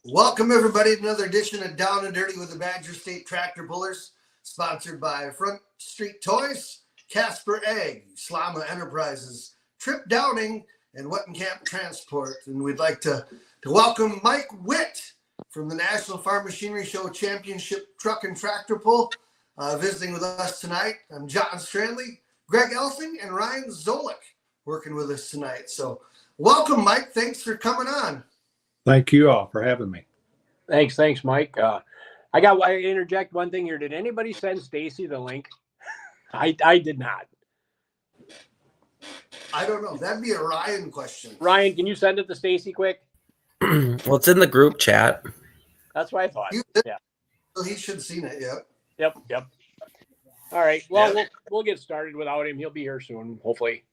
Welcome, everybody, to another edition of Down and Dirty with the Badger State Tractor Pullers, sponsored by Front Street Toys, Casper Egg, Slama Enterprises, Trip Downing, and Wettenkamp Transport. And we'd like to welcome Mike Witt from the National Farm Machinery Show Championship Truck and Tractor Pull, visiting with us tonight. I'm John Strandley, Greg Elsing, and Ryan Zolik working with us tonight. So welcome, Mike. Thanks for coming on. Thank you all for having me. Thanks, Mike. I interject one thing here. Did anybody send Stacy the link? I did not. I don't know. That'd be a Ryan question. Ryan, can you send it to Stacy quick? Well, it's in the group chat. That's what I thought. Yeah. So he should have seen it. Yep. All right. Well, we'll get started without him. He'll be here soon, hopefully.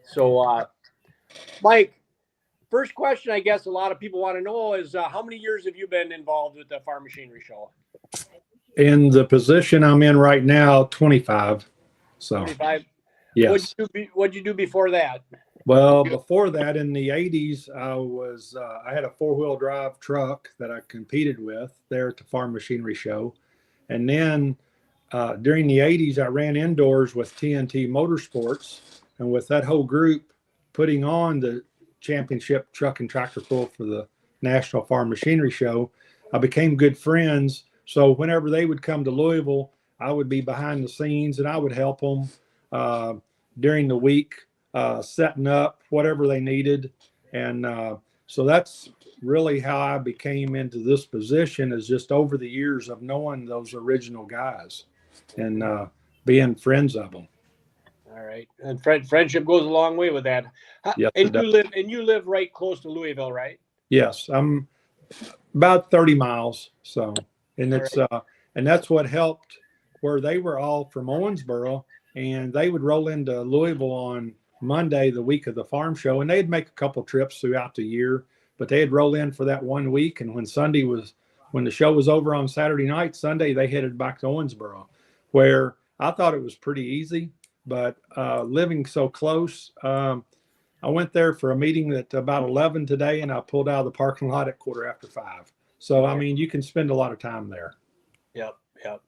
So, Mike, first question I guess a lot of people want to know is how many years have you been involved with the Farm Machinery Show? In the position I'm in right now, 25. So 25? Yes. What'd you do before that? Well, before that, in the 80s, I had a four-wheel drive truck that I competed with there at the Farm Machinery Show. And then during the 80s, I ran indoors with TNT Motorsports. And with that whole group putting on the championship truck and tractor pull for the National Farm Machinery Show, I became good friends. So whenever they would come to Louisville, I would be behind the scenes and I would help them during the week, setting up whatever they needed. And so that's really how I became into this position, is just over the years of knowing those original guys and being friends of them. All right, and friendship goes a long way with that. Yes, and you live right close to Louisville, right? Yes, I'm about 30 miles. So, and it's and that's what helped, where they were all from Owensboro, and they would roll into Louisville on Monday, the week of the farm show, and they'd make a couple trips throughout the year, but they'd roll in for that 1 week. And when the show was over on Saturday night, Sunday, they headed back to Owensboro, where I thought it was pretty easy. But living so close, I went there for a meeting at about 11 today, and I pulled out of the parking lot at 5:15. So, I mean, you can spend a lot of time there. Yep.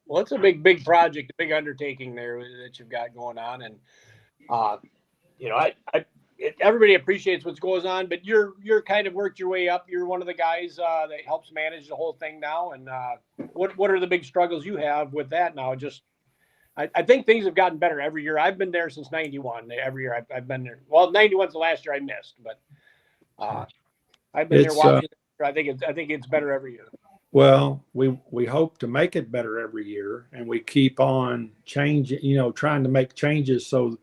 Well, it's a big project, a big undertaking there that you've got going on. And, everybody appreciates what's going on, but you're kind of worked your way up. You're one of the guys that helps manage the whole thing now. And what are the big struggles you have with that now? I think things have gotten better every year. I've been there since 91. Every year I've been there. Well, 91's the last year I missed, but I've been there watching. I think it's better every year. Well, we hope to make it better every year, and we keep on changing, trying to make changes so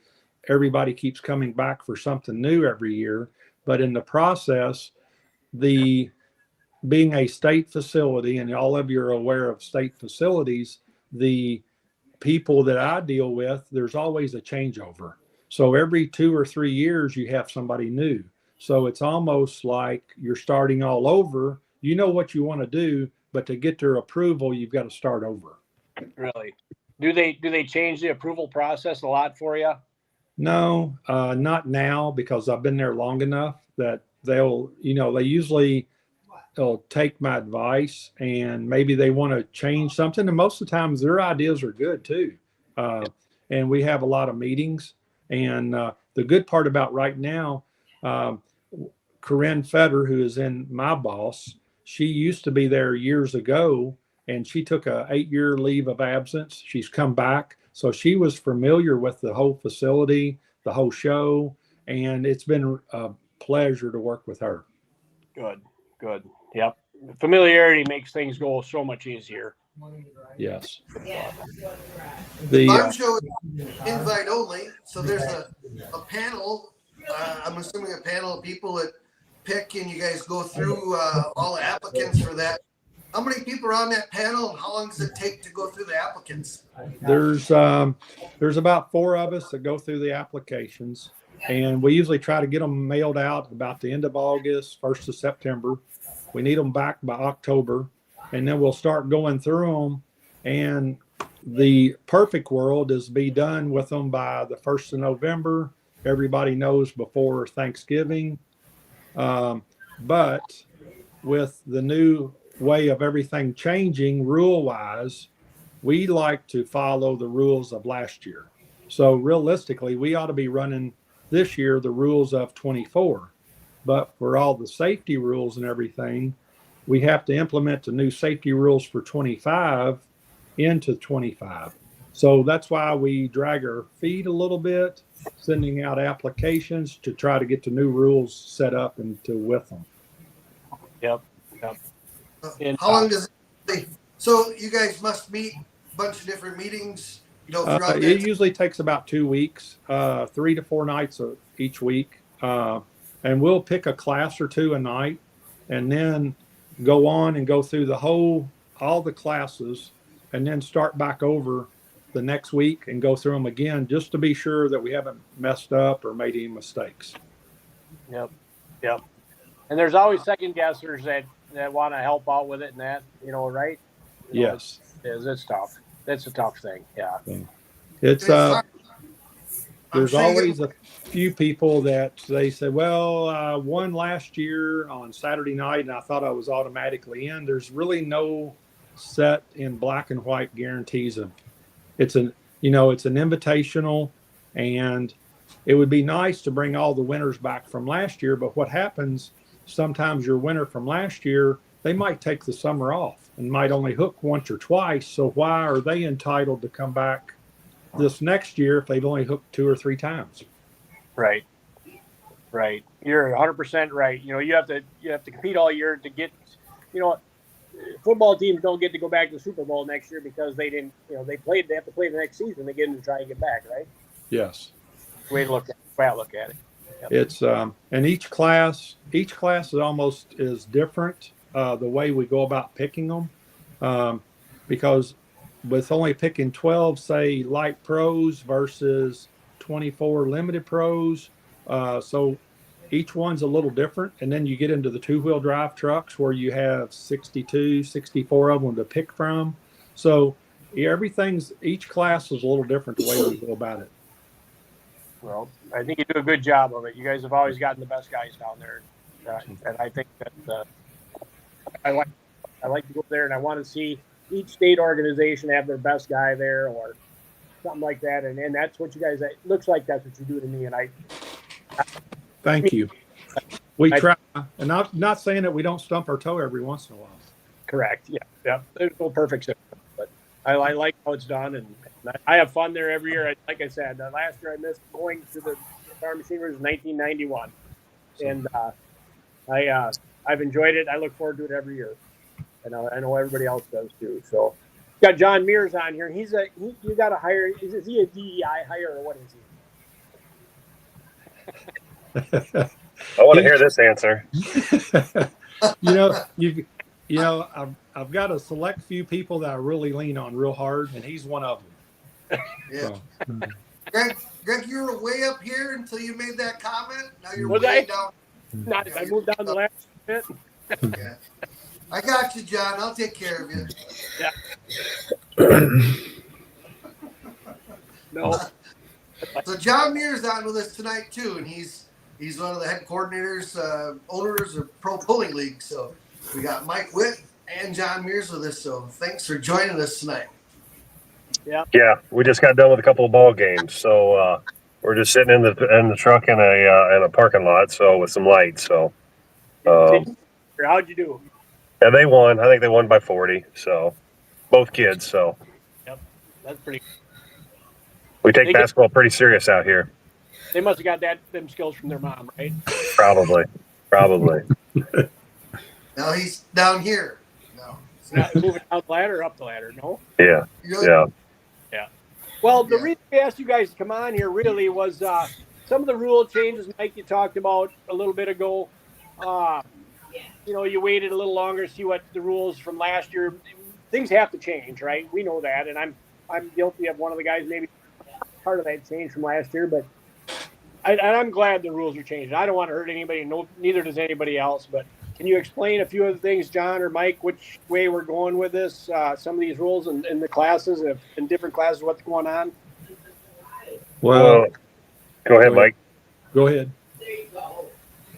everybody keeps coming back for something new every year. But in the process, being a state facility, and all of you are aware of state facilities, the people that I deal with, there's always a changeover. So every 2 or 3 years, you have somebody new. So it's almost like you're starting all over. You know what you want to do, but to get their approval, you've got to start over. Really? Do they change the approval process a lot for you? No, not now, because I've been there long enough that they'll take my advice, and maybe they want to change something. And most of the times their ideas are good too. And we have a lot of meetings. And the good part about right now, Corinne Fetter, who is my boss, she used to be there years ago, and she took a 8-year leave of absence. She's come back. So she was familiar with the whole facility, the whole show, and it's been a pleasure to work with her. Good. Yep. Familiarity makes things go so much easier. Yes. The farm show is invite only, so there's a panel. I'm assuming a panel of people that pick, and you guys go through all the applicants for that. How many people are on that panel, and how long does it take to go through the applicants? There's about 4 of us that go through the applications, and we usually try to get them mailed out about the end of August, 1st of September. We need them back by October, and then we'll start going through them. And the perfect world is to be done with them by the 1st of November. Everybody knows before Thanksgiving. But with the new way of everything changing rule wise, we like to follow the rules of last year. So realistically, we ought to be running this year the rules of 24. But for all the safety rules and everything, we have to implement the new safety rules for 25 into 25. So that's why we drag our feet a little bit, sending out applications to try to get the new rules set up and to with them. Yep. And, How long does it take? So you guys must meet a bunch of different meetings, throughout It that. usually takes about 2 weeks, 3 to 4 nights each week. And we'll pick a class or two a night and then go on and go through all the classes and then start back over the next week and go through them again just to be sure that we haven't messed up or made any mistakes. Yep. And there's always second guessers that want to help out with it and that, right? Yes. It's tough. That's a tough thing. Yeah. It's hard. there's I'm saying always a few people that they say, well, I won last year on Saturday night and I thought I was automatically in. There's really no set in black and white guarantees of it's an invitational, and it would be nice to bring all the winners back from last year. But what happens, sometimes your winner from last year, they might take the summer off and might only hook once or twice. So why are they entitled to come back this next year if they've only hooked 2 or 3 times? Right. You're 100% right. You have to compete all year to get, football teams don't get to go back to the Super Bowl next year because they didn't, they have to play the next season again to try and get back, right? Yes. Way to look at it. Yep. It's and each class is different, the way we go about picking them, because with only picking 12, say, light pros versus 24 limited pros, so each one's a little different. And then you get into the 2-wheel drive trucks where you have 62, 64 of them to pick from. So each class is a little different the way we go about it. Well, I think you do a good job of it. You guys have always gotten the best guys down there, and I think that I like to go there, and I want to see each state organization have their best guy there or something like that, and that's what you guys. It looks like that's what you do to me, and I. Thank you. We try, and I'm not saying that we don't stump our toe every once in a while. Correct. Yeah. There's no perfect system, but I like how it's done, and I have fun there every year. Like I said, last year I missed going to the Farm Machinery in 1991, and I've enjoyed it. I look forward to it every year, and I know everybody else does too. So, got John Mears on here. You got to hire. Is he a DEI hire or what is he? I want to hear this answer. I've got a select few people that I really lean on real hard, and he's one of them. Yeah. So, Greg, you were way up here until you made that comment. Now you're Was way I? down. I moved down the last bit. Yeah. I got you, John. I'll take care of you. Yeah. No. So John Mears on with us tonight too, and he's one of the head coordinators, owners of Pro Pulling League. So we got Mike Witt and John Mears with us. So thanks for joining us tonight. Yeah, we just got done with a couple of ball games, so we're just sitting in the truck in a parking lot, so with some lights. So How'd you do? and they won. I think they won by 40. So both kids. So Yep, that's pretty. we take basketball pretty serious out here. They must have got them skills from their mom, right? Probably. Now he's down here. No. Not moving down the ladder or up the ladder, no? Yeah. Yeah. Well, the reason we asked you guys to come on here really was some of the rule changes, Mike, you talked about a little bit ago. You waited a little longer to see what the rules from last year. Things have to change, right? We know that, and I'm guilty of one of the guys maybe part of that change from last year, but I'm glad the rules are changing. I don't want to hurt anybody, neither does anybody else, but can you explain a few of the things, John or Mike, which way we're going with this, some of these rules in the classes, in different classes, what's going on? well, Go ahead, Mike. Go ahead.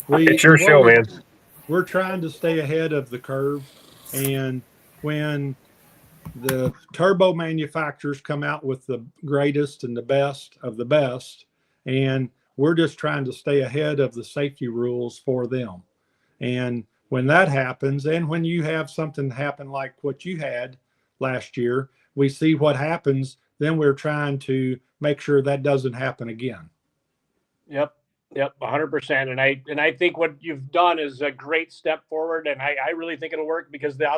It's your show, man. we're trying to stay ahead of the curve. And when the turbo manufacturers come out with the greatest and the best of the best, and we're just trying to stay ahead of the safety rules for them. And when that happens, and when you have something happen like what you had last year, we see what happens, then we're trying to make sure that doesn't happen again. Yep. 100%. And I think what you've done is a great step forward. And I really think it'll work, because the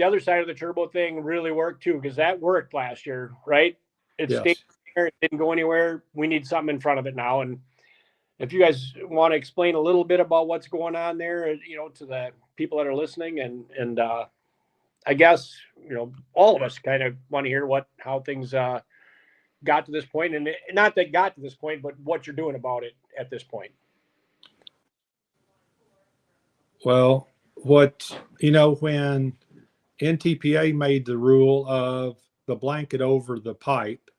other side of the turbo thing really worked too, because that worked last year, right? It Yes. stayed there, it didn't go anywhere. We need something in front of it now. And if you guys want to explain a little bit about what's going on there, to the people that are listening, and I guess, all of us kind of want to hear how things got to this point, and not that got to this point, but what you're doing about it at this point. Well, when NTPA made the rule of the blanket over the pipe,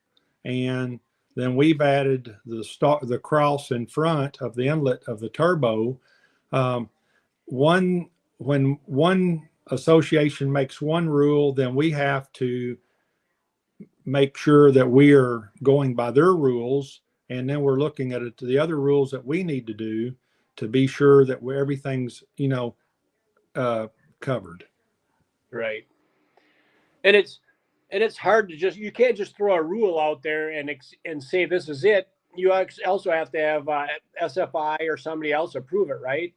and then we've added the cross in front of the inlet of the turbo. When one association makes one rule, then we have to make sure that we are going by their rules, and then we're looking at the other rules that we need to do to be sure that everything's covered. Right. And it's hard to you can't just throw a rule out there and say this is it. You also have to have SFI or somebody else approve it, right?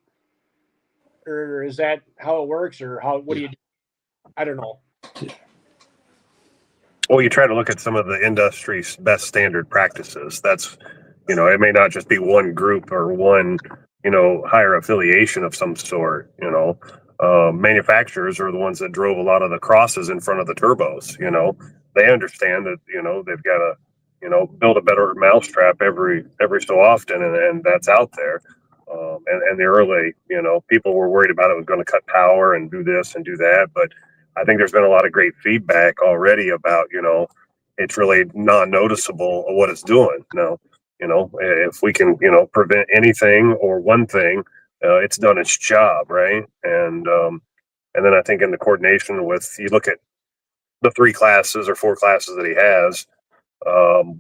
Or is that how it works, or what do you do? I don't know. Well, you try to look at some of the industry's best standard practices. That's, it may not just be one group or one, higher affiliation of some sort. Manufacturers are the ones that drove a lot of the crosses in front of the turbos. They understand that, they've got to, build a better mousetrap every so often, and that's out there. And the early, people were worried about it was going to cut power and do this and do that, but I think there's been a lot of great feedback already about, it's really non-noticeable what it's doing. If we can, prevent anything or one thing, it's done its job, right? And then I think in the coordination with, you look at the 3 classes or 4 classes that he has,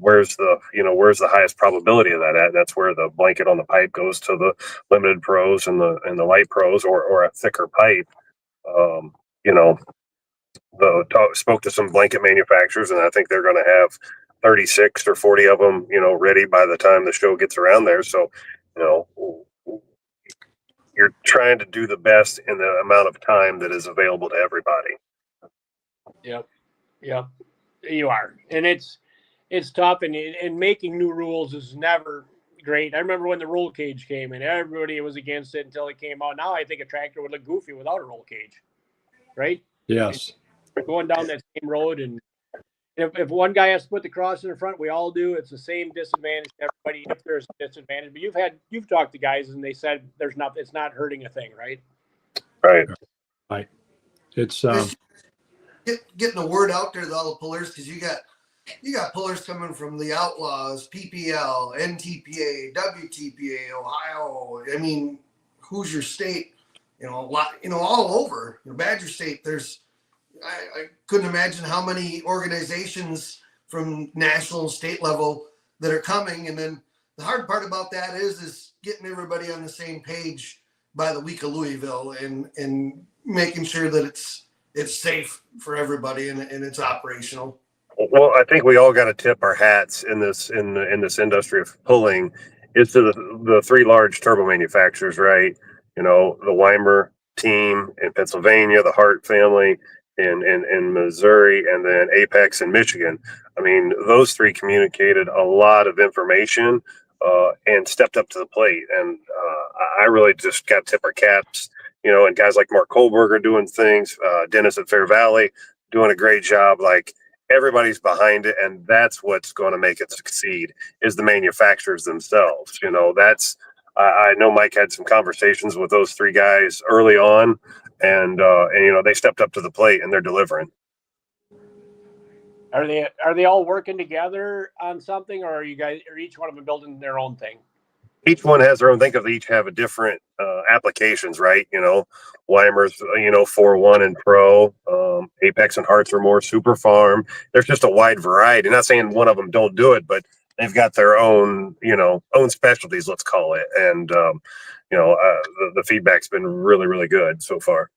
where's the highest probability of that at? That's where the blanket on the pipe goes to the limited pros and the light pros, or a thicker pipe. Spoke to some blanket manufacturers, and I think they're going to have 36 or 40 of them, ready by the time the show gets around there. So, you're trying to do the best in the amount of time that is available to everybody. Yep. You are, and it's tough, and making new rules is never great. I remember when the roll cage came in, everybody was against it until it came out. Now I think a tractor would look goofy without a roll cage, right? Yes. We're going down that same road, and if one guy has to put the cross in the front, we all do. It's the same disadvantage to everybody if there's a disadvantage. But you've talked to guys, and they said it's not hurting a thing, right? Right. It's getting the word out there to all the pullers, because you got pullers coming from the Outlaws, PPL, NTPA, WTPA, Ohio. I mean, Hoosier State, a lot, all over. Badger State. I couldn't imagine how many organizations from national and state level that are coming. And then the hard part about that is getting everybody on the same page by the week of Louisville, and making sure that it's safe for everybody and it's operational. Well, I think we all got to tip our hats in this industry of pulling is to the 3 large turbo manufacturers, right? The Weimer team in Pennsylvania, the Hart family in Missouri, and then Apex in Michigan. I mean, those 3 communicated a lot of information and stepped up to the plate. And I really just got to tip our caps, and guys like Mark Kohlberger doing things, Dennis at Fair Valley doing a great job. Like, everybody's behind it, and that's what's going to make it succeed is the manufacturers themselves. I know Mike had some conversations with those 3 guys early on, and they stepped up to the plate and they're delivering. Are they all working together on something, or are each one of them building their own thing? each one has their own. Think of each have a different applications, right? Weimer's 4-1 and Pro, Apex and Hearts are more super farm. There's just a wide variety. Not saying one of them don't do it, but they've got their own own specialties, let's call it. And the feedback's been really, really good so far.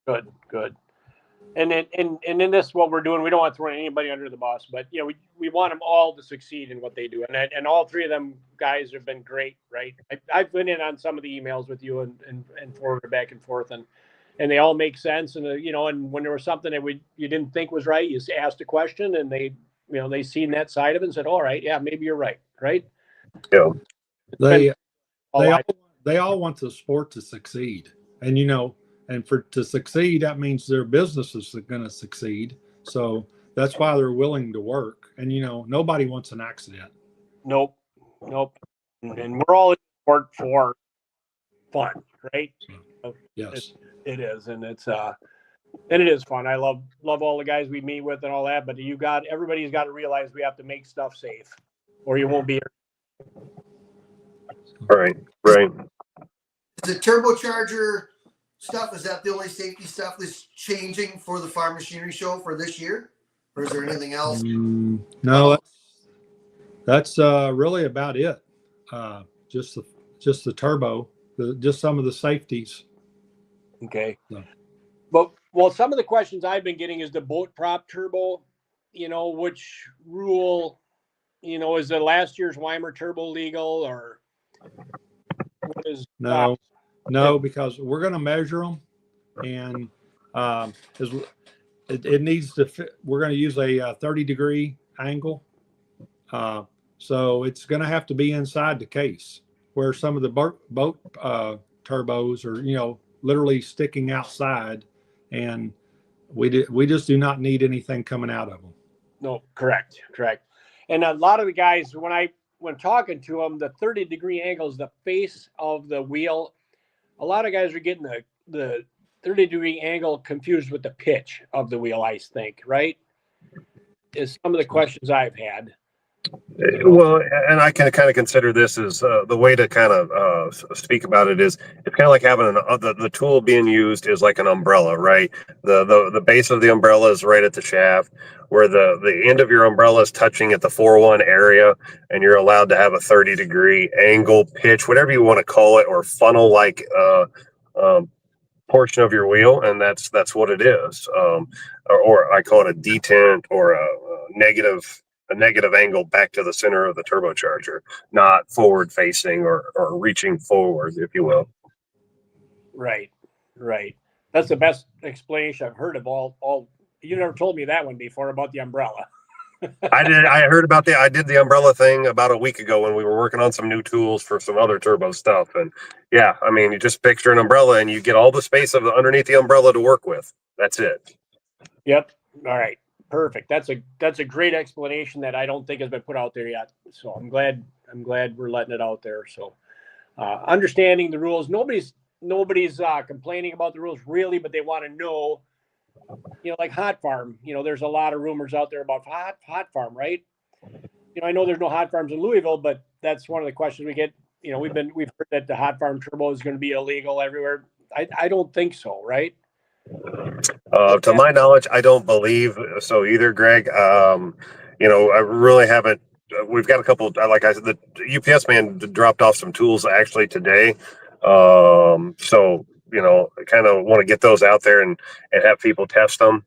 Good. And in this, what we're doing, we don't want to throw anybody under the bus, but we want them all to succeed in what they do, and all three of them guys have been great, right? I've been in on some of the emails with you and forward back and forth, and they all make sense, and and when there was something that you didn't think was right, you asked a question, and they seen that side of it and said, all right, yeah, maybe you're right. Yeah. They all want the sport to succeed, and and to succeed, that means their business is going to succeed. So that's why they're willing to work. And nobody wants an accident. Nope. And we're all in sport for fun, right? Yes, it is, and it is fun. I love all the guys we meet with and all that. But everybody's got to realize we have to make stuff safe, or you won't be here. Right. The turbocharger stuff, is that the only safety stuff that's changing for the farm machinery show for this year, or is there anything else? No, that's really about it. Just the turbo, just some of the safeties. Okay. So. Well, some of the questions I've been getting is the boat prop turbo, which rule, is the last year's Weimer turbo legal, or what is No, because we're going to measure them, and it needs to fit. We're going to use a 30-degree angle, so it's going to have to be inside the case, where some of the boat turbos are, literally sticking outside, and we just do not need anything coming out of them. No, correct. And a lot of the guys, when talking to them, the 30-degree angle is the face of the wheel. A lot of guys are getting the 30-degree angle confused with the pitch of the wheel, I think, right? Is some of the questions I've had. Well, and I can kind of consider this as the way to kind of speak about it is it's kind of like having the tool being used is like an umbrella, right? The base of the umbrella is right at the shaft, where the end of your umbrella is touching at the 4-1 area, and you're allowed to have a 30-degree angle, pitch, whatever you want to call it, or funnel like portion of your wheel, and that's what it is. Or I call it a detent or a negative angle back to the center of the turbocharger, not forward facing or reaching forward, if you will. Right. That's the best explanation I've heard of all. You never told me that one before about the umbrella. I heard about I did the umbrella thing about a week ago when we were working on some new tools for some other turbo stuff. And yeah, I mean, you just picture an umbrella and you get all the space underneath the umbrella to work with. That's it. Yep. All right. Perfect. That's a great explanation that I don't think has been put out there yet. So I'm glad we're letting it out there. So understanding the rules, nobody's complaining about the rules really, but they want to know, like Hot Farm, there's a lot of rumors out there about hot farm, right? I know there's no hot farms in Louisville, but that's one of the questions we get. We've heard that the hot farm turbo is going to be illegal everywhere. I don't think so, right? To my knowledge, I don't believe so either, Greg. I really haven't. We've got a couple. Like I said, the UPS man dropped off some tools actually today. So I kind of want to get those out there and have people test them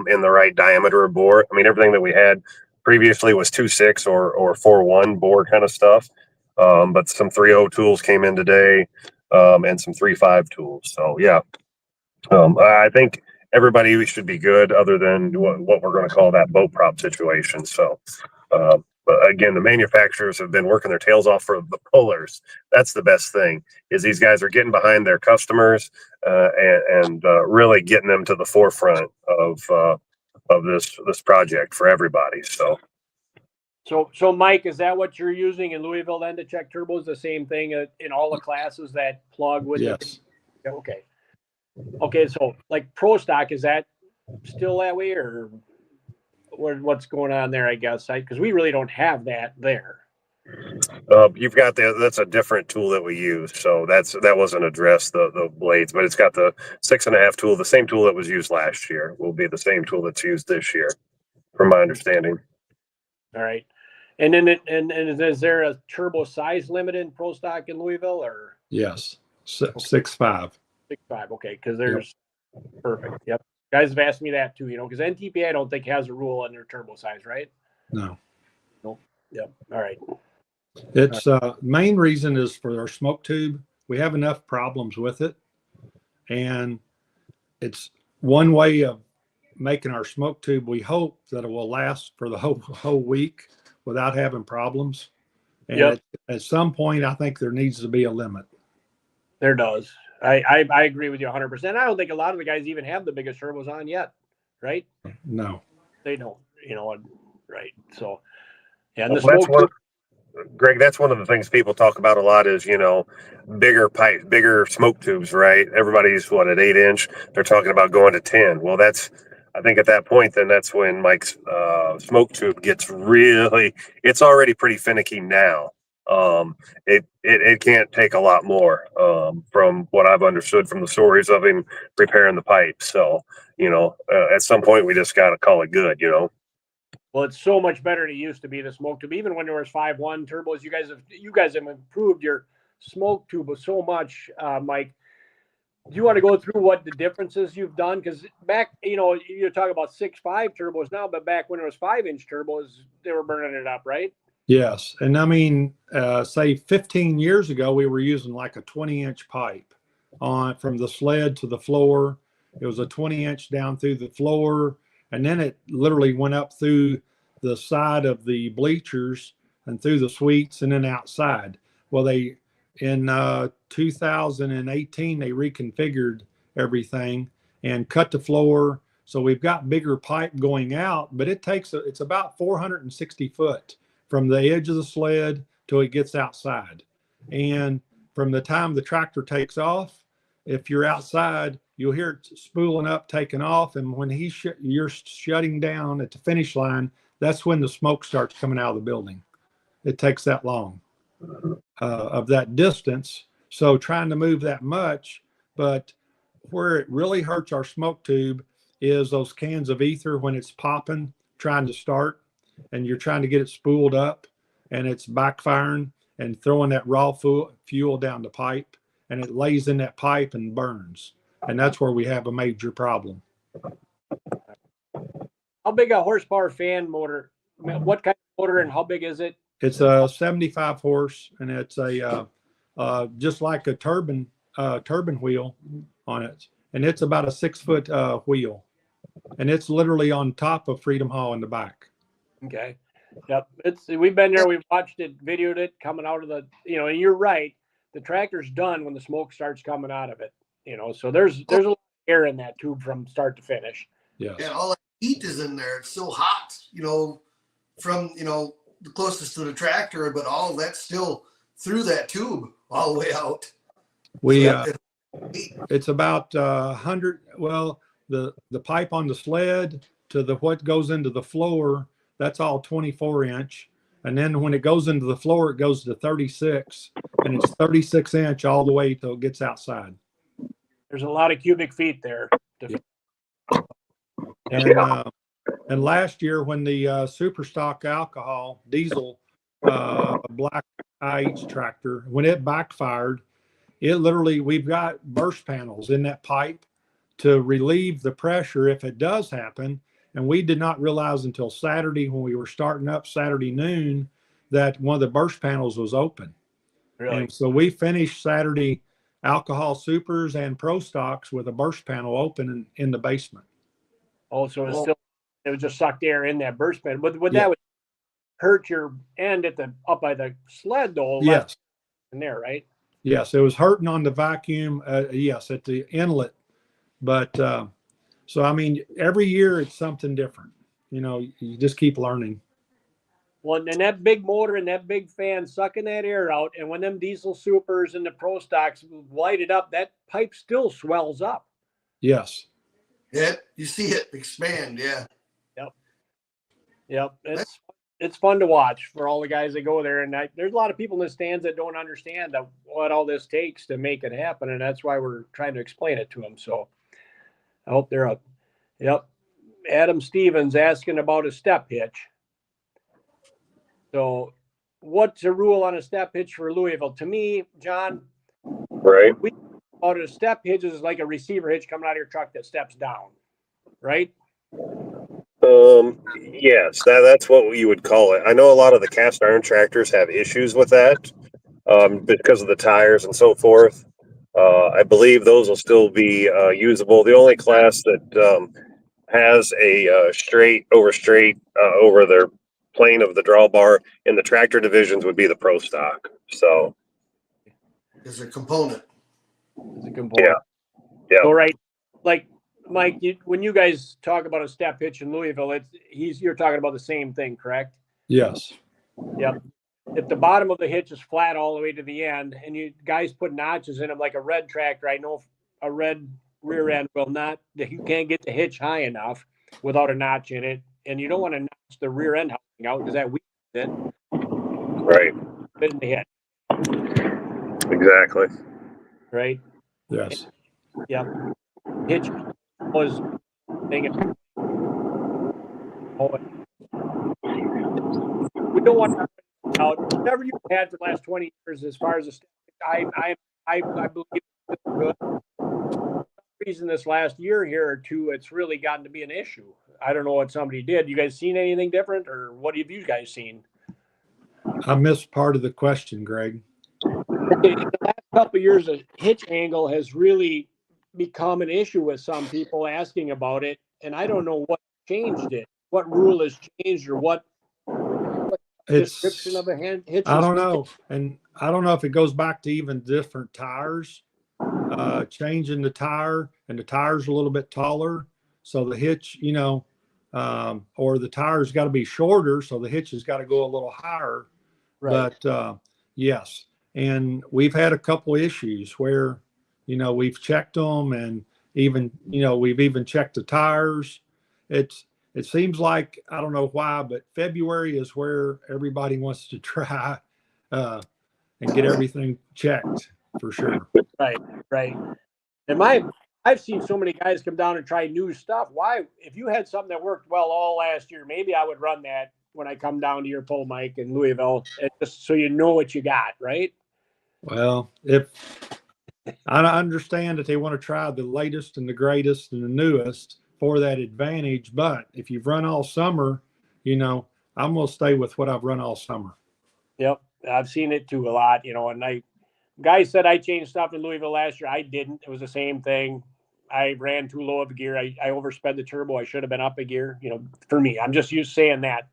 in the right diameter of bore. I mean, everything that we had previously was 2.6 or 4.1 bore kind of stuff. But some 3.0 tools came in today, and some 3.5 tools. So yeah. I think everybody should be good other than what we're going to call that boat prop situation. So, but again, the manufacturers have been working their tails off for the pullers. That's the best thing is these guys are getting behind their customers and really getting them to the forefront of this project for everybody. So Mike, is that what you're using in Louisville then to check turbos? The same thing in all the classes that plug with? Yes. Okay, so like Pro Stock, is that still that way, or what's going on there? I guess because we really don't have that there. You've got that's a different tool that we use. So that wasn't addressed, the blades, but it's got the 6.5 tool, the same tool that was used last year will be the same tool that's used this year, from my understanding. All right. And then and is there a turbo size limit in Pro Stock in Louisville or? Yes, 6.5. 6.5. Okay, because there's perfect. Yep. Guys have asked me that too, because NTPA I don't think has a rule on their turbo size, right? No. Nope. Yep. All right. It's main reason is for our smoke tube. We have enough problems with it, and it's one way of making our smoke tube. We hope that it will last for the whole week without having problems. And at some point, I think there needs to be a limit. There does. I agree with you 100%. I don't think a lot of the guys even have the biggest turbos on yet, right? No, they don't. Right? So, yeah. And Well, the smoke. Greg, that's one of the things people talk about a lot is, bigger pipes, bigger smoke tubes, right? Everybody's at 8-inch. They're talking about going to 10. Well, I think at that point, then that's when Mike's smoke tube gets it's already pretty finicky now. It can't take a lot more from what I've understood from the stories of him repairing the pipes. So, at some point we just got to call it good, Well, it's so much better than it used to be, the smoke tube. Even when there was 5.1 turbos, you guys have improved your smoke tube so much, Mike. Do you want to go through what the differences you've done? Because back, you're talking about 6.5 turbos now, but back when it was 5-inch turbos, they were burning it up, right? Yes. And I mean, say 15 years ago, we were using like a 20-inch pipe from the sled to the floor. It was a 20-inch down through the floor. And then it literally went up through the side of the bleachers and through the suites and then outside. Well, in 2018, they reconfigured everything and cut the floor. So we've got bigger pipe going out, but it's about 460 foot from the edge of the sled till it gets outside. And from the time the tractor takes off, if you're outside, you'll hear it spooling up, taking off. And when you're shutting down at the finish line, that's when the smoke starts coming out of the building. It takes that long of that distance. So trying to move that much, but where it really hurts our smoke tube is those cans of ether when it's popping, trying to start, and you're trying to get it spooled up and it's backfiring and throwing that raw fuel down the pipe, and it lays in that pipe and burns. And that's where we have a major problem. How big a horsepower fan motor? What kind of motor and how big is it? It's a 75 horse, and it's just like a turbine wheel on it. And it's about a 6-foot wheel. And it's literally on top of Freedom Hall in the back. Okay. Yep. We've been there. We've watched it, videoed it coming out of and you're right. The tractor's done when the smoke starts coming out of it, so there's a lot of air in that tube from start to finish. Yes. And all that heat is in there. It's so hot, from, the closest to the tractor, but all of that's still through that tube all the way out. It's about 100. Well, the pipe on the sled to what goes into the floor, that's all 24-inch. And then when it goes into the floor, it goes to 36, and it's 36-inch all the way till it gets outside. There's a lot of cubic feet there. And last year when the super stock alcohol diesel black IH tractor, when it backfired, we've got burst panels in that pipe to relieve the pressure if it does happen. And we did not realize until Saturday when we were starting up Saturday noon that one of the burst panels was open. Really? And so we finished Saturday alcohol supers and pro stocks with a burst panel open in the basement. Oh, so it was just sucked air in that burst panel. But that would hurt your end up by the sled though. Yes. In there, right? Yes, it was hurting on the vacuum. Yes, at the inlet. But so, I mean, every year it's something different. You just keep learning. Well, and that big motor and that big fan sucking that air out, and when them diesel supers and the pro stocks light it up, that pipe still swells up. Yes. Yeah, you see it expand. Yeah. Yep. it's fun to watch for all the guys that go there. And there's a lot of people in the stands that don't understand what all this takes to make it happen. And that's why we're trying to explain it to them. So I hope they're up. Yep. Adam Stevens asking about a step hitch. So what's the rule on a step hitch for Louisville? To me, John, Right. about a step hitch is like a receiver hitch coming out of your truck that steps down, right? Yes, that's what you would call it. I know a lot of the cast iron tractors have issues with that, because of the tires and so forth. I believe those will still be usable. The only class that has a straight over their plane of the drawbar in the tractor divisions would be the Pro Stock. So Is a component. It's a component. Yeah. So right, like Mike, when you guys talk about a step hitch in Louisville, you're talking about the same thing, correct? Yes. Yep. If the bottom of the hitch is flat all the way to the end, and you guys put notches in them like a red tractor, I know a red rear end will not. You can't get the hitch high enough without a notch in it, and you don't want to notch the rear end out because that weakens it. Right. Fit in the head, Exactly. right? Yes. Yep. Hitch was thing. We don't want to out whatever you've had for the last 20 years as far as I believe it's good. For some reason this last year here or two, it's really gotten to be an issue. I don't know what somebody did. You guys seen anything different, or what have you guys seen? I missed part of the question, Greg. Okay, in the last couple of years, a hitch angle has really become an issue with some people asking about it, and I don't know what changed it. What rule has changed, or what description of a hitch? I don't know. And I don't know if it goes back to even different tires, changing the tire, and the tire's a little bit taller. So the hitch, or the tire's got to be shorter. So the hitch has got to go a little higher. Right. But yes. And we've had a couple issues where, we've checked them, and even, we've even checked the tires. It seems like, I don't know why, but February is where everybody wants to try and get everything checked for sure. Right. And I've seen so many guys come down and try new stuff. Why, if you had something that worked well all last year, maybe I would run that when I come down to your pull, Mike, in Louisville, just so you know what you got, right? Well, if I understand that they want to try the latest and the greatest and the newest for that advantage, but if you've run all summer, I'm going to stay with what I've run all summer. Yep. I've seen it too a lot, and guys said I changed stuff in Louisville last year. I didn't. It was the same thing. I ran too low of a gear. I oversped the turbo. I should have been up a gear, for me. I'm just used to saying that,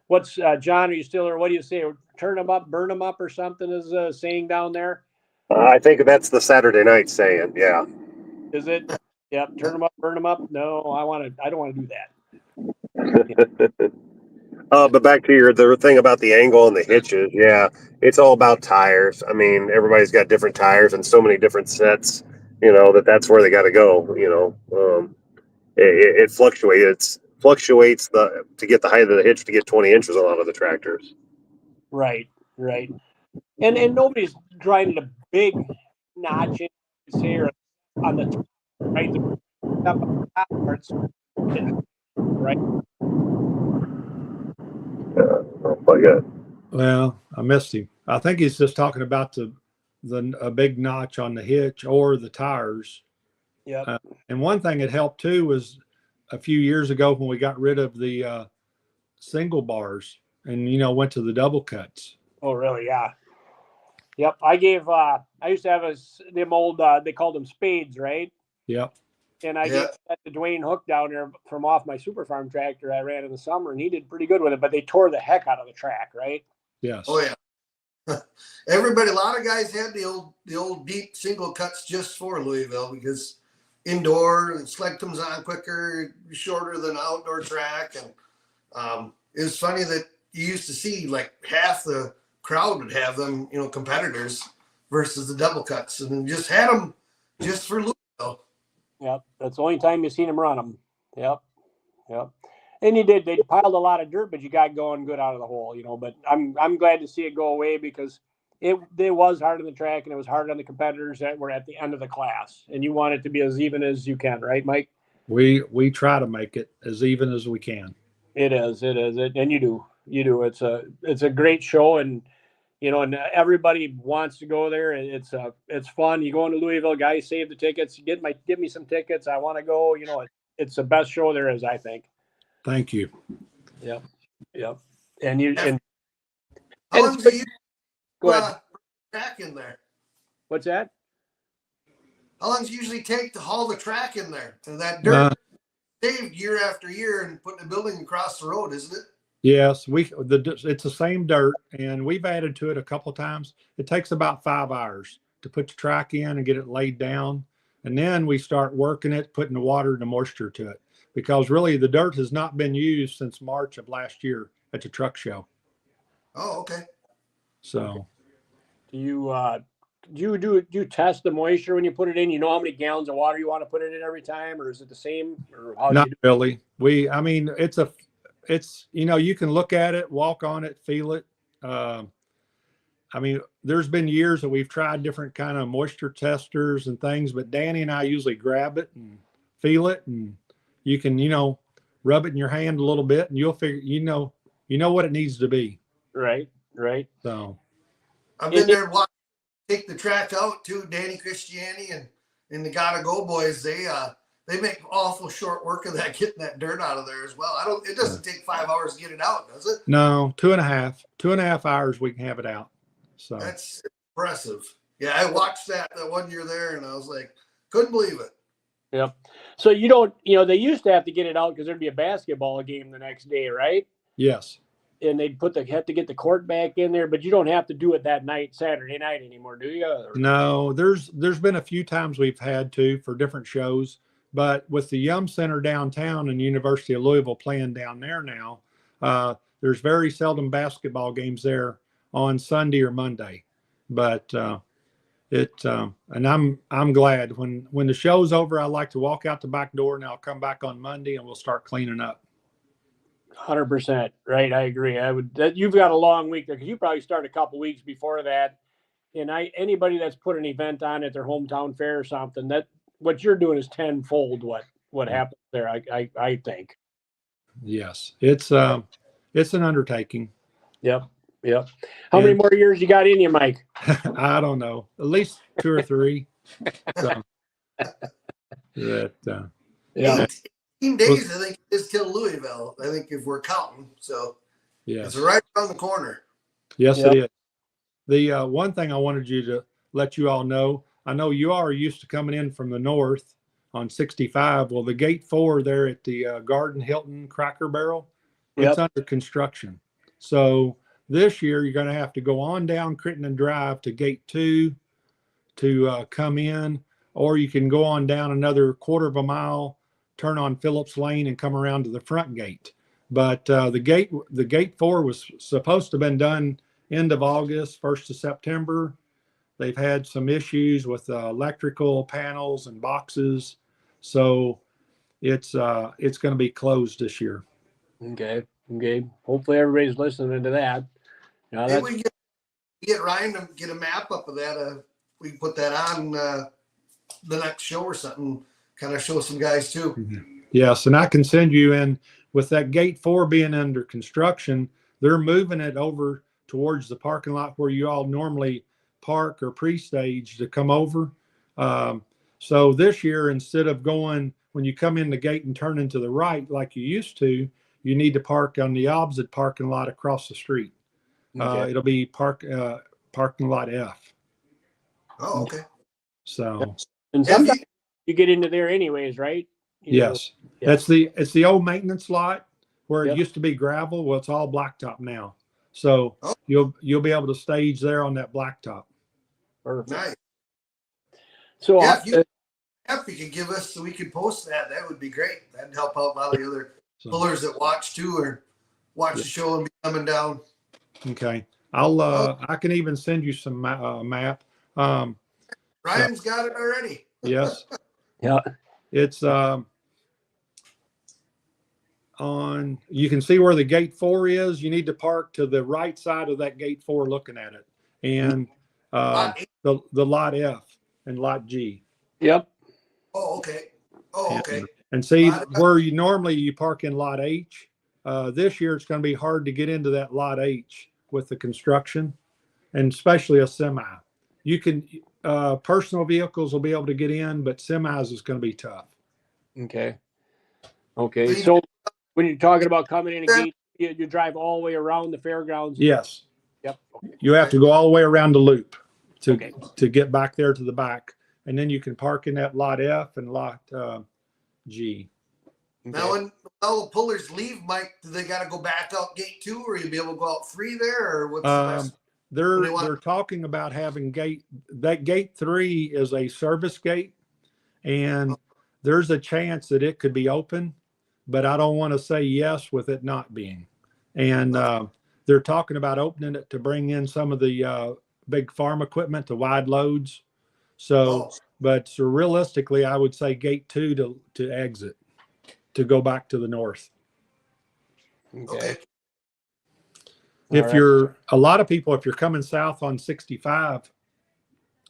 What's John, are you still, or what do you say? Turn them up, burn them up, or something is a saying down there. I think that's the Saturday night saying. Yeah. Is it? Yep. Turn them up, burn them up. No, I don't want to do that. But back to the thing about the angle and the hitches. Yeah, it's all about tires. I mean, everybody's got different tires and so many different sets. That's where they got to go. It fluctuates. It fluctuates to get the height of the hitch to get 20 inches on a lot of the tractors. Right. And nobody's driving a big notch in, say, on the top, right? The top parts, right? Oh my God. Well, I missed him. I think he's just talking about a big notch on the hitch or the tires. Yeah. And one thing that helped too was a few years ago when we got rid of the single bars and went to the double cuts. Oh, really? Yeah. Yep. I used to have them old, they called them spades, right? Yep. And I gave that to Dwayne Hook down there from off my super farm tractor I ran in the summer, and he did pretty good with it, but they tore the heck out of the track, right? Yes. Oh yeah. Everybody, a lot of guys had the old deep single cuts just for Louisville because indoor and select comes on quicker, shorter than outdoor track. And it was funny that you used to see like half the crowd would have them, competitors versus the double cuts, and just had them just for Louisville. Yep. That's the only time you've seen them run them. Yep. And you did. They piled a lot of dirt, but you got going good out of the hole, But I'm glad to see it go away because it was hard on the track and it was hard on the competitors that were at the end of the class. And you want it to be as even as you can, right, Mike? We try to make it as even as we can. It is, and you do. It's a great show, and and everybody wants to go there. It's fun. You go into Louisville, guys save the tickets. Give me some tickets. I want to go. It's the best show there is, I think. Thank you. Yep. And you and How long do you go ahead. track in there? What's that? How long does it usually take to haul the track in there? And that dirt saved year after year and putting a building across the road, isn't it? Yes, it's the same dirt, and we've added to it a couple of times. It takes about 5 hours to put the track in and get it laid down, and then we start working it, putting the water and the moisture to it. Because really, the dirt has not been used since March of last year at the truck show. Oh, okay. So, Do you test the moisture when you put it in? You know how many gallons of water you want to put it in every time, or is it the same? Or how not really. It's you can look at it, walk on it, feel it. There's been years that we've tried different kind of moisture testers and things, but Danny and I usually grab it and feel it, and you can, rub it in your hand a little bit, and you'll figure, you know what it needs to be. Right. So I've been there watching take the track out too. Danny Christiani and the Gotta Go boys, they make awful short work of that, getting that dirt out of there as well. It doesn't take 5 hours to get it out, does it? No, 2.5 hours we can have it out. So that's impressive. Yeah, I watched that 1 year there, and I was like, couldn't believe it. Yep. So you don't, they used to have to get it out because there'd be a basketball game the next day, right? Yes. And they'd have to get the court back in there, but you don't have to do it that night, Saturday night anymore, do you? No, there's been a few times we've had to for different shows, but with the Yum Center downtown and University of Louisville playing down there now, there's very seldom basketball games there on Sunday or Monday. But and I'm glad when the show's over, I like to walk out the back door and I'll come back on Monday and we'll start cleaning up. 100%. Right. I agree. You've got a long week there because you probably start a couple weeks before that. And anybody that's put an event on at their hometown fair or something, that what you're doing is tenfold what happens there. I think. Yes, it's an undertaking. Yep. How many more years you got in you, Mike? I don't know, at least 2 or 3. So, yeah. 18 days, I think, is till Louisville. I think if we're counting, so yes. It's right around the corner. Yes, It is. The one thing I wanted you to let you all know, I know you all are used to coming in from the north on 65. Well, the gate 4 there at the Garden Hilton Cracker Barrel, it's under construction. So this year you're going to have to go on down Crittenden Drive to gate 2 to come in, or you can go on down another quarter of a mile, turn on Phillips Lane and come around to the front gate. But the gate 4 was supposed to have been done end of August, 1st of September. They've had some issues with electrical panels and boxes, so it's going to be closed this year. Okay. Hopefully everybody's listening to that. Maybe we get Ryan to get a map up of that. We can put that on the next show or something. Kind of show some guys too. Mm-hmm. Yes, and I can send you in with that gate 4 being under construction. They're moving it over towards the parking lot where you all normally park or pre-stage to come over. So this year, instead of going when you come in the gate and turn into the right like you used to, you need to park on the opposite parking lot across the street. Okay. It'll be parking lot F. Oh, okay. So and sometimes you get into there anyways, right? Yes. It's the old maintenance lot where it used to be gravel. Well, it's all blacktop now. So you'll be able to stage there on that blacktop. Perfect. Nice. So if you could give us so we could post that would be great. That'd help out a lot of the other pullers that watch too, or watch the show and be coming down. Okay. I can even send you some map. Ryan's got it already. Yes. Yeah. It's on, you can see where the gate 4 is. You need to park to the right side of that gate 4 looking at it. And the lot F and lot G. Yep. Oh, okay. Oh, okay. And see Lot F. where you normally park in lot H. This year it's going to be hard to get into that lot H with the construction, and especially a semi. You can personal vehicles will be able to get in, but semis is going to be tough. Okay. Okay. So when you're talking about coming in a gate, you drive all the way around the fairgrounds? Yes. Yep. Okay. You have to go all the way around the loop to Okay. to get back there to the back, and then you can park in that lot F and lot G. Now, when all the pullers leave, Mike, do they got to go back out gate 2, or you be able to go out free there, or what's the best? They're talking about having gate 3 is a service gate, and there's a chance that it could be open, but I don't want to say yes with it not being. And they're talking about opening it to bring in some of the big farm equipment, the wide loads. So, but so realistically, I would say gate 2 to exit, to go back to the north. Okay. If you're a lot of people, if you're coming south on 65,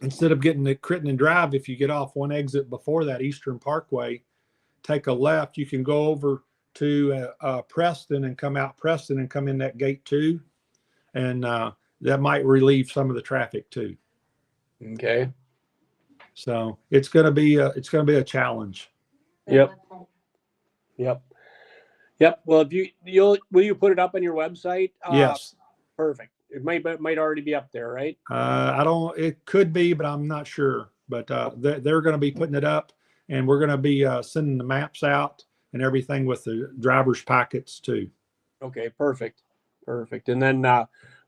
instead of getting to Crittenden Drive, if you get off one exit before that Eastern Parkway, take a left, you can go over to Preston and come out Preston and come in that gate 2, and that might relieve some of the traffic too. Okay. So it's going to be a challenge. Yep. Yep. Yep. Well, if will you put it up on your website? Yes. Perfect. It might already be up there, right? It could be, but I'm not sure. But they're going to be putting it up, and we're going to be sending the maps out and everything with the driver's packets too. Okay. Perfect. Perfect. And then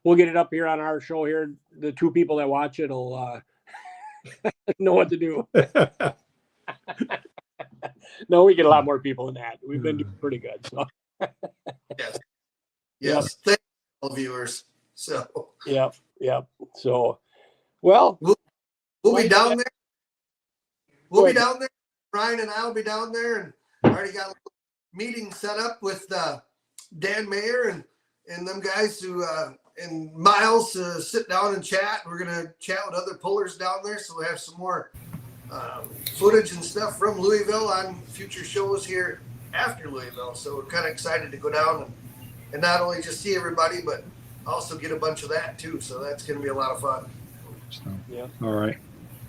we'll get it up here on our show here. The 2 people that watch it will know what to do. No, we get a lot more people than that. We've been doing pretty good. So. Yes. Yes. Thank you, all viewers. So. Yep. Yep. So, well, we'll be down there. We'll be down there. Brian and I will be down there, and already got a meeting set up with Dan Mayer and them guys who and Miles to sit down and chat. We're gonna chat with other pullers down there, so we have some more footage and stuff from Louisville on future shows here after Louisville. So we're kind of excited to go down and not only just see everybody, but also get a bunch of that too. So that's going to be a lot of fun. So, yeah. All right.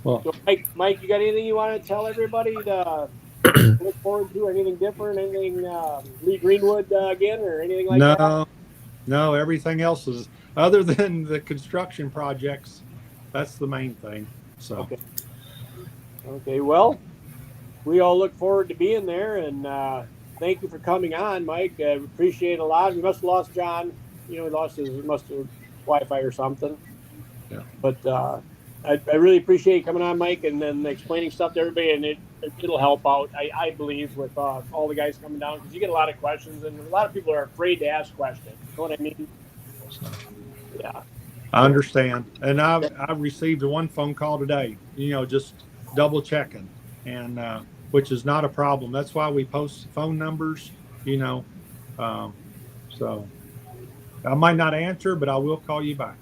Well, so Mike, you got anything you want to tell everybody to look forward to? Anything different? Anything Lee Greenwood again, or anything like that? No. Everything else is, other than the construction projects, that's the main thing. So. Okay. Well, we all look forward to being there, and thank you for coming on, Mike. I appreciate it a lot. We must have lost John. He lost must have Wi-Fi or something. Yeah. But I really appreciate you coming on, Mike, and then explaining stuff to everybody, and it'll help out, I believe, with all the guys coming down, because you get a lot of questions, and a lot of people are afraid to ask questions. You know what I mean? Yeah. I understand. And I've received one phone call today, just double checking, and which is not a problem. That's why we post phone numbers, so I might not answer, but I will call you back.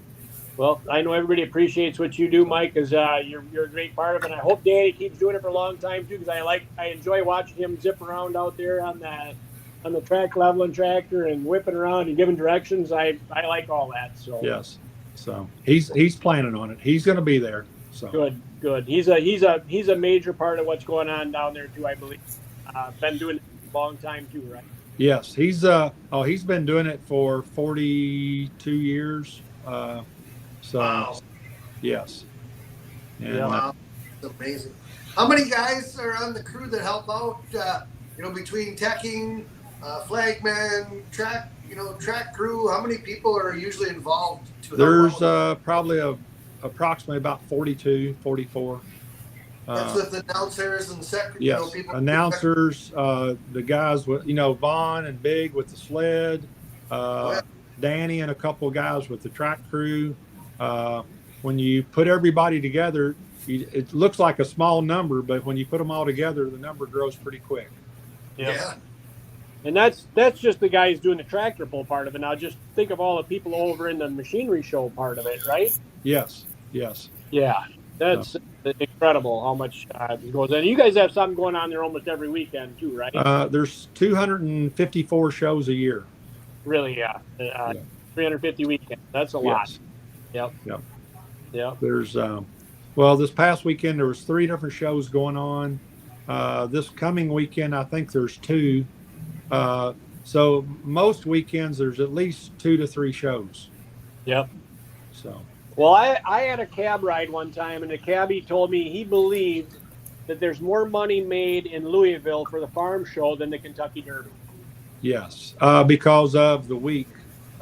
Well, I know everybody appreciates what you do, Mike, because you're a great part of it. And I hope Danny keeps doing it for a long time too, because I enjoy watching him zip around out there on the track, leveling tractor and whipping around and giving directions. I like all that. So yes, so he's planning on it. He's going to be there. So good. He's a major part of what's going on down there too, I believe. Been doing it a long time too, right? Yes, he's been doing it for 42 years. So wow. Yes. And, wow. That's amazing. How many guys are on the crew that help out, between teching, flagman, track crew? How many people are usually involved? There's probably approximately about 42, 44. That's with announcers and secretary. Yes, People. announcers, the guys with, Vaughn and Big with the sled, Danny and a couple of guys with the track crew. When you put everybody together, it looks like a small number, but when you put them all together, the number grows pretty quick. Yeah. And that's just the guys doing the tractor pull part of it. Now just think of all the people over in the machinery show part of it, right? Yes. Yes. Yeah, that's incredible how much goes in. You guys have something going on there almost every weekend too, right? There's 254 shows a year. Really, yeah. 350 weekends. That's a lot. Yes. Yep. Yep. Yep. There's well, this past weekend there was 3 different shows going on. This coming weekend, I think there's 2. So most weekends there's at least 2 to 3 shows. Yep. So. Well, I had a cab ride one time, and the cabbie told me he believed that there's more money made in Louisville for the farm show than the Kentucky Derby. Yes, because of the week.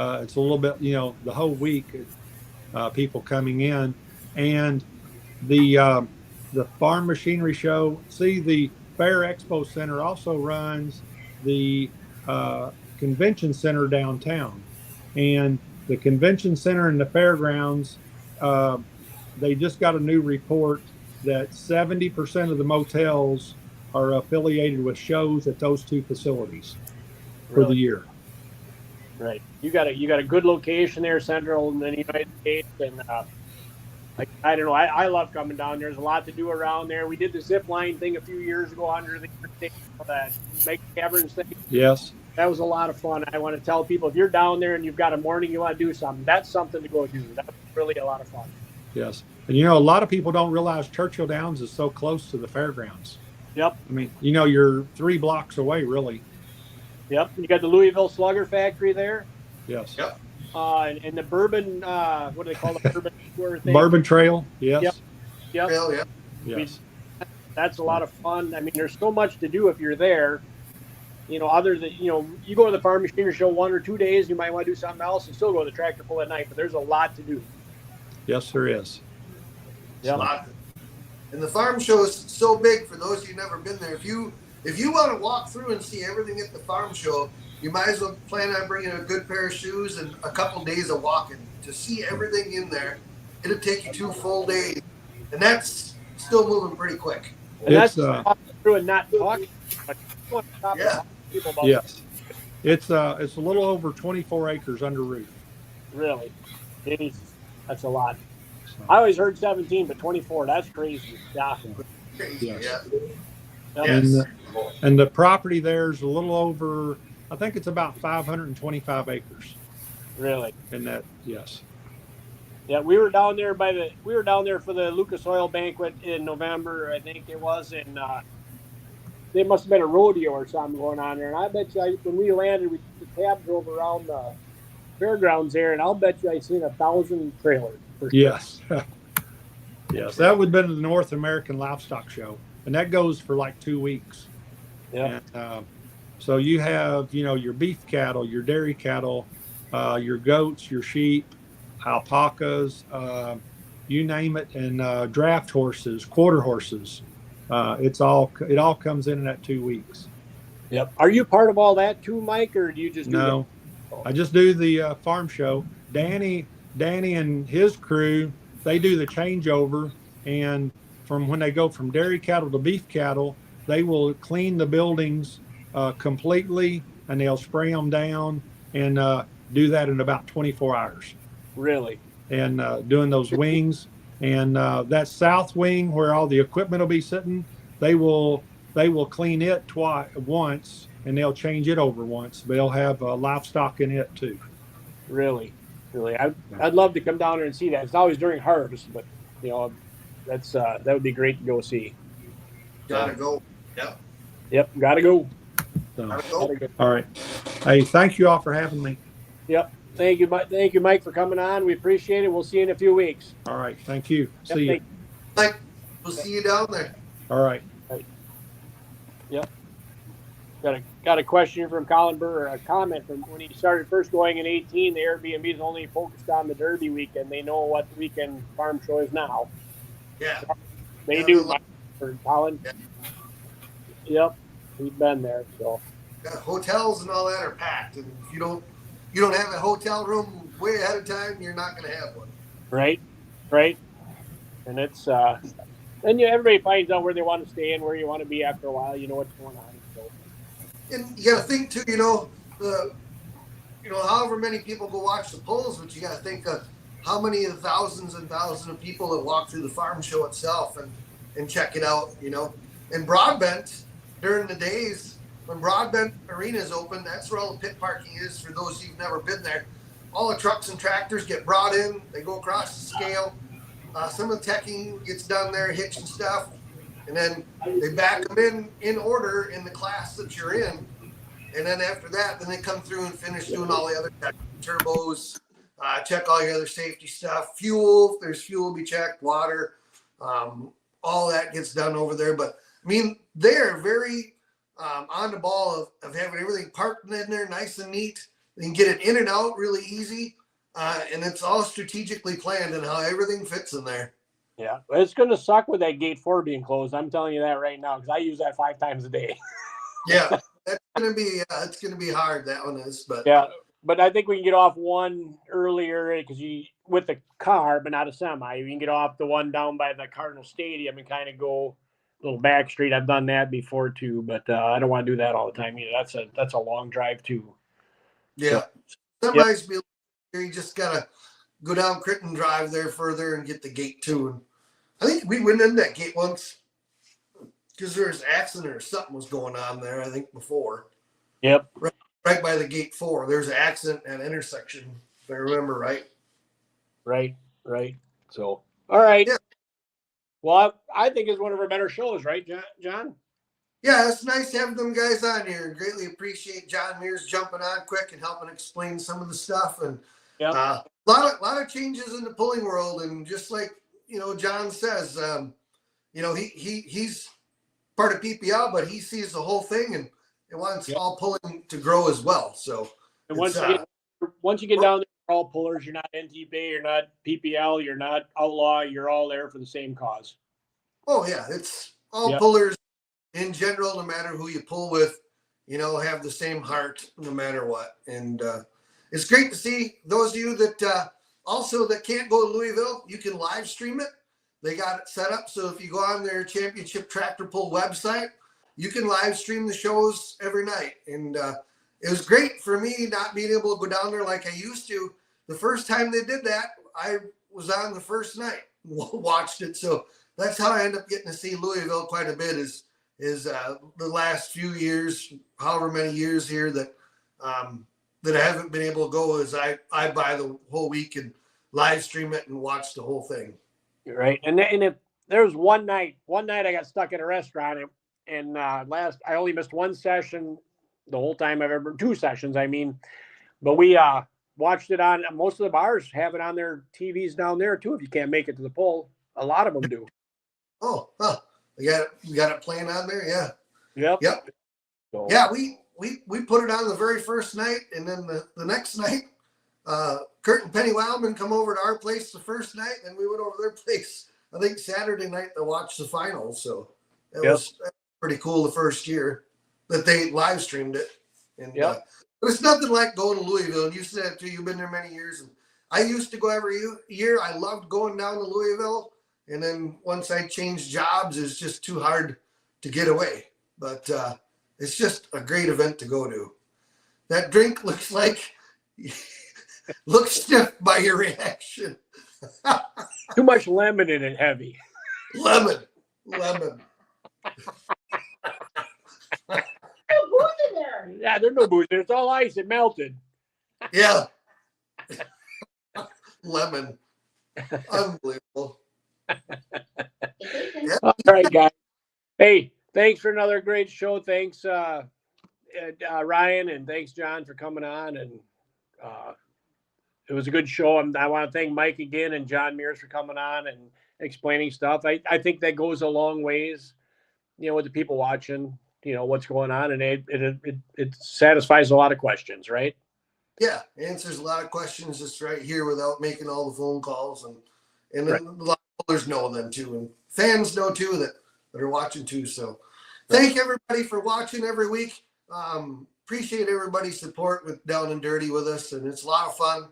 It's a little bit, the whole week, people coming in, and the farm machinery show. See, the Fair Expo Center also runs the convention center downtown, and the convention center and the fairgrounds. They just got a new report that 70% of the motels are affiliated with shows at those 2 facilities for the year. Right. You got a good location there, central in the United States, and I don't know. I love coming down. There's a lot to do around there. We did the zip line thing a few years ago under the interstate, that Make Caverns thing. Yes. That was a lot of fun. I want to tell people, if you're down there and you've got a morning you want to do something, that's something to go do. That's really a lot of fun. Yes. And a lot of people don't realize Churchill Downs is so close to the fairgrounds. Yep. I mean, you're 3 blocks away, really. Yep. You got the Louisville Slugger Factory there. Yes. Yep. And the bourbon, what do they call the bourbon tour thing? Bourbon Trail. Yes. Yep. Yep. Hell yeah. Yes. That's a lot of fun. I mean, there's so much to do if you're there. Other than, you go to the farm machinery show 1 or 2 days, you might want to do something else and still go to the tractor pull at night, but there's a lot to do. Yes, there is. Yeah. And the farm show is so big, for those of you who've never been there. If you want to walk through and see everything at the farm show, you might as well plan on bringing a good pair of shoes and a couple days of walking to see everything in there. It'll take you 2 full days, and that's still moving pretty quick. And It's that's walking through and not talking. But you want to talk to people about yes. It's a little over 24 acres under roof. Really? Jeez, that's a lot. So, I always heard 17, but 24, that's crazy. Yeah. Crazy, Yes. yeah. and and the property there's a little over, I think it's about 525 acres. Really? And that, yes. Yeah, we were down there for the Lucas Oil banquet in November, I think it was, and there must have been a rodeo or something going on there. And I bet you, when we landed, the cab drove around the fairgrounds there, and I'll bet you I seen 1,000 trailers. For sure. Yes. Yes, that would have been the North American Livestock Show, and that goes for like 2 weeks. Yeah. And, so you have, your beef cattle, your dairy cattle, your goats, your sheep, alpacas, you name it, and draft horses, quarter horses. It all comes in that 2 weeks. Yep. Are you part of all that too, Mike, or do you just do No, I just do the farm show. Danny and his crew, they do the changeover, and from when they go from dairy cattle to beef cattle, they will clean the buildings completely, and they'll spray them down, and do that in about 24 hours. Really? And doing those wings, and that south wing where all the equipment will be sitting, they will clean it once, and they'll change it over once. They'll have livestock in it too. Really? I'd love to come down there and see that. It's always during harvest, but that's that would be great to go see. Gotta go. Yep, gotta go. So, Gotta go. all right. Hey, thank you all for having me. Yep. Thank you, Mike, for coming on. We appreciate it. We'll see you in a few weeks. All right. Thank you. Yep, See you. Mike, we'll see you down there. All right. Yep. Got a question from Colin Burr, a comment from when he started first going in 18. The Airbnb is only focused on the Derby weekend. They know what the weekend farm show is now. Yeah. They Yeah, do, they're Mike, for Colin. Yeah. Yep. He's been there, so. Hotels and all that are packed, and if you don't have a hotel room way ahead of time, you're not going to have one. Right. And it's then everybody finds out where they want to stay and where you want to be after a while. You know what's going on. So And you got to think too, however many people go watch the polls, but you got to think of how many of the thousands and thousands of people that walk through the farm show itself and check it out, And Broadbent, during the days when Broadbent Arena is open, that's where all the pit parking is for those who've never been there. All the trucks and tractors get brought in, they go across the scale. Some of the teching gets done there, Hitch and stuff, and then they back them in order in the class that you're in. And then after that, then they come through and finish doing all the other turbos, check all your other safety stuff, fuel, if there's fuel to be checked, water, all that gets done over there. But I mean, they're very on the ball of having everything parked in there nice and neat. They can get it in and out really easy. And it's all strategically planned and how everything fits in there. Yeah, it's going to suck with that gate 4 being closed. I'm telling you that right now because I use that 5 times a day. Yeah, that's going to be it's going to be hard. That one is, but yeah. But I think we can get off one earlier because you with the car, but not a semi. You can get off the one down by the Cardinal Stadium and kind of go a little back street. I've done that before too, but I don't want to do that all the time either. That's a long drive too. Yeah, So, somebody's be you just gotta go down Critton Drive there further and get the gate 2. And I think we went in that gate once because there was an accident or something was going on there. I think before. Yep. Right by the gate 4, there's an accident at an intersection, if I remember right. Right. So, all right. Yeah. Well, I think it's one of our better shows, right, John? Yeah, it's nice having them guys on here. Greatly appreciate John Mears jumping on quick and helping explain some of the stuff. And a lot of changes in the pulling world. And just like John says, he's part of PPL, but he sees the whole thing and wants all pulling to grow as well. So and once you get down there, you're all pullers. You're not NTB, you're not PPL, you're not outlaw. You're all there for the same cause. Oh yeah, it's all pullers in general. No matter who you pull with, have the same heart no matter what. And it's great to see those of you that also that can't go to Louisville. You can live stream it. They got it set up so if you go on their Championship Tractor Pull website, you can live stream the shows every night. And it was great for me not being able to go down there like I used to. The first time they did that, I was on the first night, watched it. So that's how I end up getting to see Louisville quite a bit is the last few years, however many years here that I haven't been able to go is I buy the whole week and live stream it and watch the whole thing. Right. And if there was one night I got stuck at a restaurant and I only missed one session the whole time I've ever 2 sessions. I mean, but we watched it on most of the bars have it on their TVs down there too. If you can't make it to the poll, a lot of them do. Oh, huh. You got it playing on there. Yeah. Yep. So, yeah. We put it on the very first night. And then the next night, Kurt and Penny Wildman come over to our place the first night. And we went over their place, I think Saturday night to watch the finals. So it was pretty cool the first year that they live streamed it. And but it's nothing like going to Louisville. And you said it too, you've been there many years. And I used to go every year. I loved going down to Louisville. And then once I changed jobs, it's just too hard to get away. But it's just a great event to go to. That drink looks stiff by your reaction. Too much lemon in it, heavy. Lemon. Booze in there. Yeah, there's no booze there. It's all ice. It melted. Yeah. Lemon. Unbelievable. Yeah. All right, guys. Hey, thanks for another great show. Thanks, Ryan, and thanks, John, for coming on. And it was a good show. I want to thank Mike again and John Mears for coming on and explaining stuff. I think that goes a long ways, with the people watching, what's going on, and it satisfies a lot of questions, right? Yeah, answers a lot of questions just right here without making all the phone calls, and then a lot of others know them too, and fans know too that are watching too. So, thank everybody for watching every week. Appreciate everybody's support with Down and Dirty with us, and it's a lot of fun.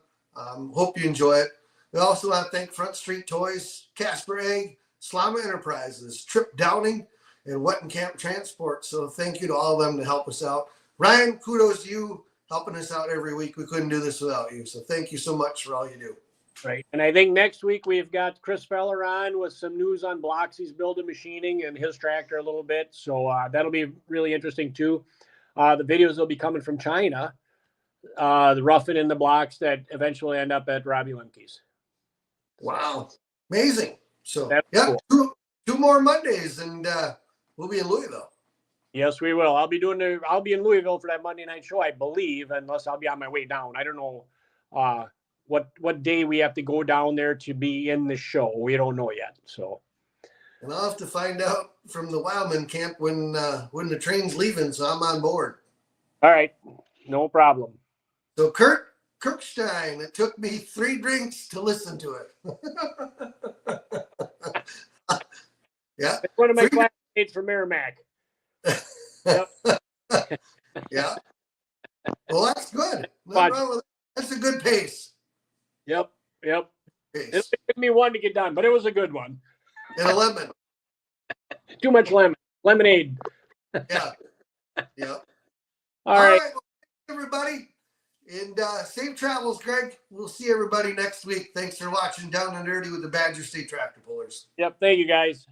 Hope you enjoy it. We also want to thank Front Street Toys, Casper Egg, Slama Enterprises, Trip Downing, and Wet and Camp Transport. So thank you to all of them to help us out. Ryan, kudos to you helping us out every week. We couldn't do this without you. So thank you so much for all you do. Right. And I think next week we've got Chris Feller on with some news on blocks he's building machining and his tractor a little bit. So that'll be really interesting too. The videos will be coming from China, the roughing in the blocks that eventually end up at Robbie Lemke's. Wow. Amazing. So That's yeah, cool. two more Mondays and we'll be in Louisville. Yes, we will. I'll be in Louisville for that Monday night show, I believe, unless I'll be on my way down. I don't know what day we have to go down there to be in the show. We don't know yet. So, and I'll have to find out from the Wildman camp when the train's leaving, so I'm on board. All right, no problem. So Kurt Kirkstein, it took me 3 drinks to listen to it. Yeah, It's one of my classmates from Merrimack. Yep. Yeah. Well, that's good. Nothing wrong with it. That's a good pace. Yep. Pace. It took me one to get done, but it was a good one. And a lemon. Too much lemonade. Yeah. Yeah. All right. Well, everybody. And safe travels, Greg. We'll see everybody next week. Thanks for watching Down and Dirty with the Badger State Tractor Pullers. Yep. Thank you, guys.